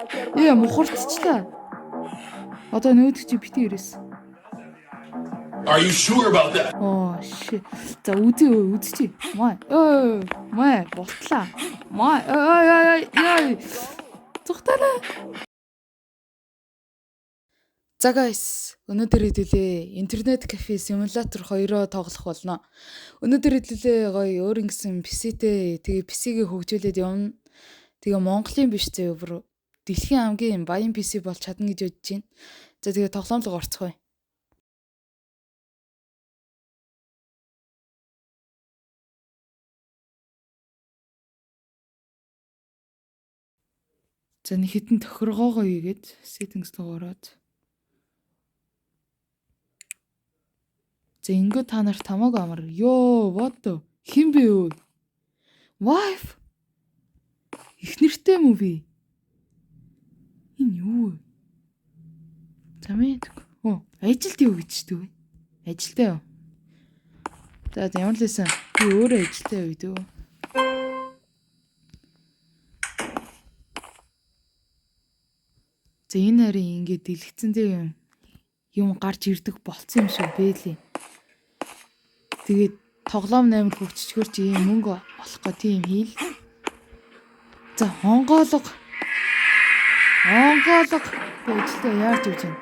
Мухарцчлаа. Одоо нөөдөг чи бити ирээс. Are you sure about that? Shit. За үзчихье. Май болтлаа. Яа. Зүгтараа. За guys, өнөөдөр хэдүүлээ интернет кафе симулятор 2-оо тоглох болно. Өнөөдөр хэдүүлээ гоё өөр ингэсэн PC-тэй тэгээ PC-гээ хөгжүүлээд явна. Тэгээ Монголын биш зөө дэлхийн хамгийн баян PC болж чадна гэж бодож байна. За тэгээ тоглоом руу орцгоё. За нэг хитэн тохиргоогоо ийгээд settings руу ороод. За ингээд та нарт хамаагүй амар. What the? Хин бэ юу? Wife. Их нэртэй мүү би? Энэ юу вэ? За мэдгүй. Ажилт юу гэж дүү? Ажилтаа юу? За ямар л байсан? Би өөрөө ажилтаа юу дүү? За энэ харин ингээд дэлгэцэндээ юм гарч ирдэг болцсон юм шиг бэлээ. Тэгээд тоглоом 8 хөгжчихөр чи ийм мөнгө олох гоо тийм хийл. За хонгоолго. Тэжлээ яарч үж байна.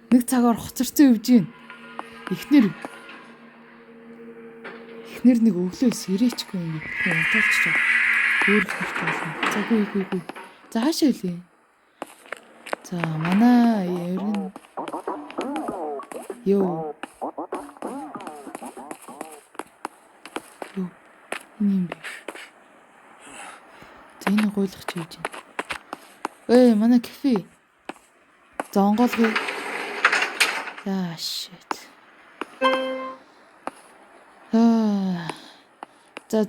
Нэг цагаар хоцорсон үвж байна. Эхнэр нэг өглөөс ирээчгүй юм унтуулчих жоо. Өөр хэрэгтэй болно. За гүй. За хаашаа илээ. За манай ерэн Йоо. Энэ юм бэ? За энэ гойлох чи үж байна. Манай кафе. За онгоолгүй. Shit. За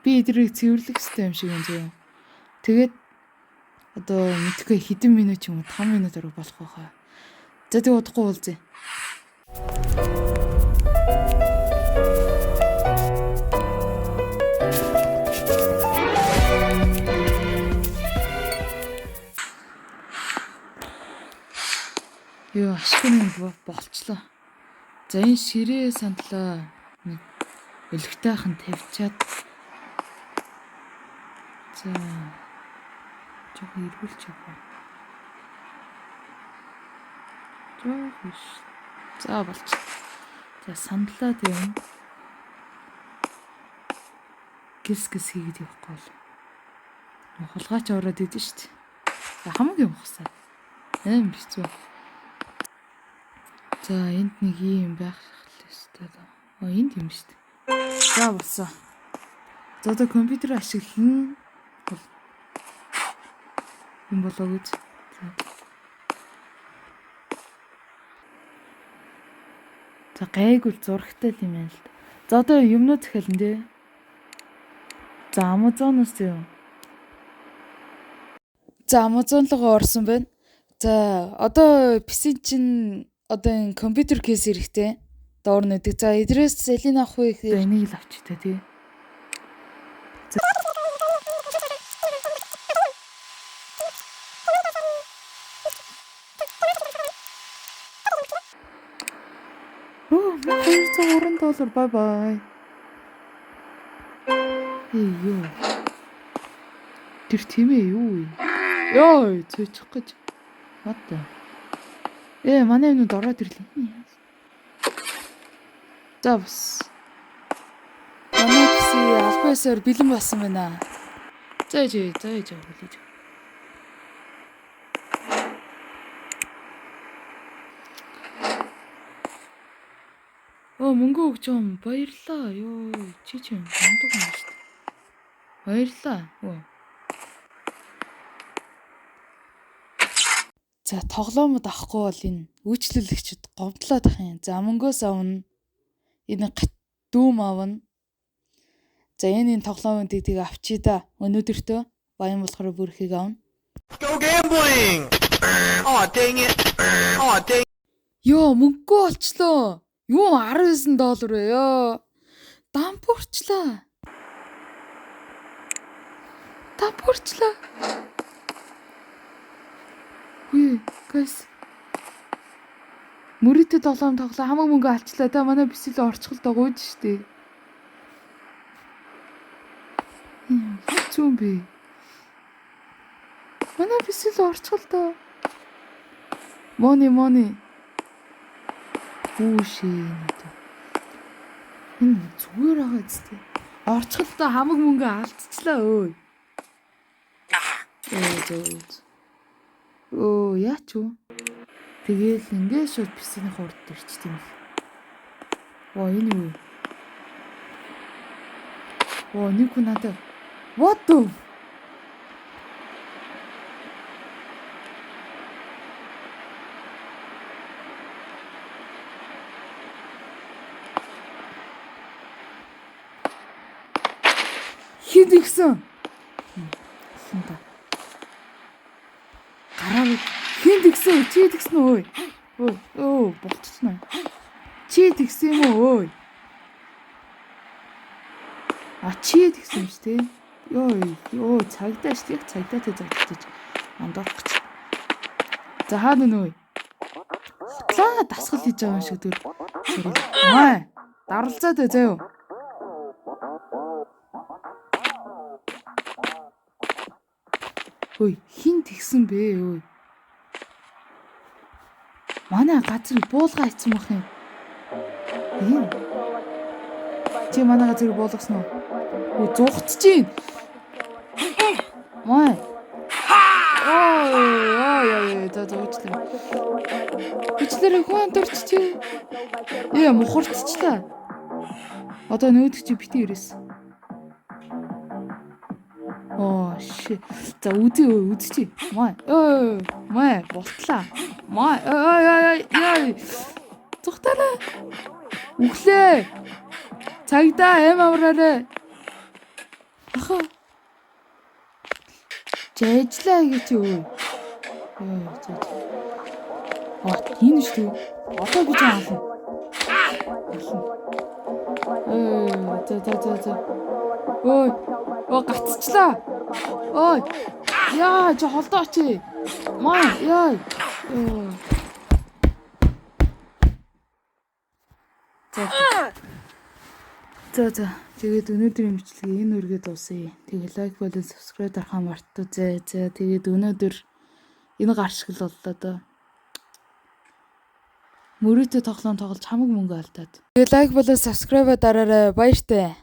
би эдрийг цэвэрлэх хэрэгтэй юм шиг юм зөө. Тэгээд одоо мэдхгүй хэдэн минут ч юм уу 5 минут орох болох байхаа. За тэг удахгүй уулзъя. Ашигны нэг болчлоо. За энэ ширээ сандлаа нэг өлегтэйхэн тавьчаад. За жоохон эргүүлж яваа. За болчих. За сандлаа тийм. Гис хийгээд явахгүй бол. Хулгайч ороод идэв шүү дээ. Хамгийн мохсаа. Бицүү. За энд нэг юм байх хэрэгтэй. Энд юм шүү дээ. За болсон. За одоо компьютер ашиглана. Юм болоо гэж. За гайгүй зурагтай юм байна л да. За одоо юмнууд захиална дээ. За Amazon-оос юу? За Amazon руу орсон байна. За одоо PC чинь одоо энэ компьютер кейс хэрэгтэй. Доор нэдэг. За эдрээс Selina авах вэ? Энийг л авчих та тий. $230 bye. Юу. Тэр тийм ээ юу? Яа, цэчих гэж. What the? Манай юмд ороод ирлээ. За бас. Манай PC албасаар бэлэн болсон байна. За ээж хүлээж. Мөнгө өгч юм. Баярлаа. Чи мундаг юм шүү дээ. Баярлаа. За тоглоомод авахгүй бол энэ үйлчлүүлэгчд говдлоод ах юм. За мөнгөөс авна. Энэ дүүм авна. За энэ тоглоомуудыг тэгээ авчий да. Өнөөдөртөө баян болохоор бүрхийг авна. Go gambling. Dang it. Мөнгөө олчлоо. $19 вэ? Дампуурчлаа. Лампуурчлаа. Хүй, guys. Мөрөдө тоглоом хамаг мөнгө алчлаа. Та манай бисэл орчголдоо гуйж штэ. Хэцүү би. Манай бисэл орчголдоо. Money. Бүшээ. Зүгээр байгаа зү. Орчголдоо хамаг мөнгө алдчихлаа өө. Яач вэ? Тэгээл ингээд шууд писэний хурд ирчт юм л. Энэ юу? Нэг хүн надад what the Хин та. Гараа хин тэгсэн чи тэгсэн өө. Болчихно. Чи тэгсэн юм уу өө? Чи тэгсэн юм шүү дээ. Цагдаа шүү дээ. Цагдаатай зогтож андах гэж. За хаана нөө? Дасгал хийж байгаа юм шиг дүр. Даралцаад бай заяа. Хин тэгсэн бэ? Манай газрыг буулгаа хийсэн бах юм. Чи манай газрыг буулгасан уу? Зугтж чинь. Уучлаарай. Бичлэрээ хүн дурччих. Мухарцчлаа. Одоо нөөдөг чи бити ирээс. Shit. За үзчихье. Болтлаа. Зүгтаарай. Өглөө. Цагдаа амаараарай. Жээжлээ гэж өө. Тийм шүү. Одоо гэж аална. Гацчлаа. Чи холдооч. За. Тэгээд өнөөдрийн бичлэгийг энэ үргээ дуусъя. Тэгээ лайк болон subscribe дарахаа мартаа. За тэгээд өнөөдөр энэ гаршгал боллоо доо. Мөрөдө тоглоом тоглож хамаг мөнгө алдаад. Тэгээ лайк болон subscribe дараарай. Баяртай.